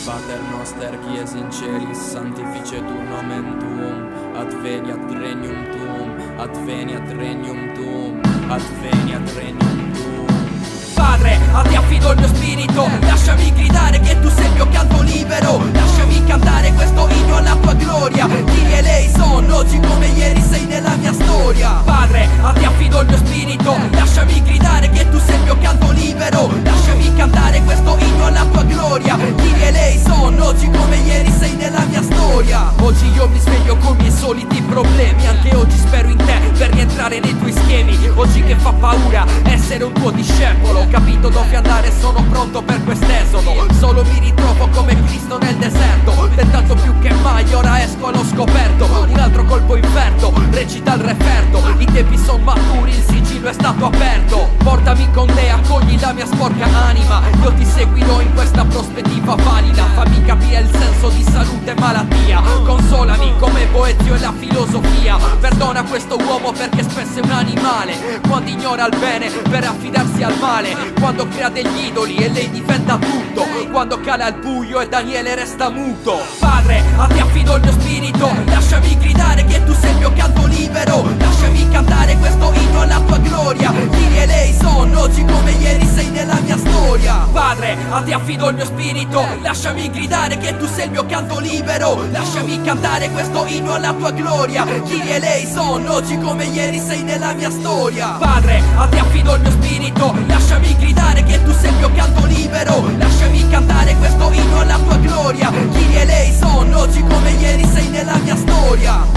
Pater noster qui es in celis, sanctificetur nomen tuum, adveniat regnum tuum, adveniat regnum tuum, adveniat regnum tuum. Padre, a te affido il mio spirito, lasciami gridare che tu sei il mio canto libero, lasciami cantare questo inno alla tua gloria. Chi e lei sono, oggi come ieri sei nella mia storia. Padre, a te affido il mio spirito, lasciami gridare che tu sei il mio canto libero, lasciami cantare questo inno alla tua gloria. Chi e lei sono, oggi come ieri sei nella mia storia. Oggi io mi sveglio con i miei soliti problemi, anche oggi spero in te per rientrare nei tuoi schemi. Oggi che fa paura essere un tuo discepolo, ho capito dove andare, sono pronto per quest'esodo. Solo mi ritrovo come Cristo nel deserto, tentato più che mai, ora esco allo scoperto. Un altro colpo inferto, recita il referto. I tempi son maturi, il sigillo è stato aperto. Portami con te, accogli la mia sporca anima. Io ti seguirò in questa prospettiva valida. Fammi capire il senso di salute e malattia. Consolami come Boezio e la filosofia. Perdona questo uomo perché spesso è un animale, quando ignora il bene per affidarsi al male, quando crea degli idoli e lei diventa tutto, quando cala il buio e Daniele resta muto. Padre, a te affido il mio spirito, lasciami gridare che tu sei il mio canto libero, lasciami cantare questo inno alla tua gloria. Chi e lei sono, oggi come ieri sei nella mia storia. Padre, a te affido il mio spirito, lasciami gridare che tu sei il mio canto libero, lasciami cantare questo inno alla tua gloria. Chi e lei sono, oggi come ieri sei nella mia storia. Padre, a te affido il mio spirito, lasciami gridare che tu sei il mio canto libero, lasciami cantare questo inno alla tua gloria. Chi e lei sono, oggi come ieri sei nella mia storia.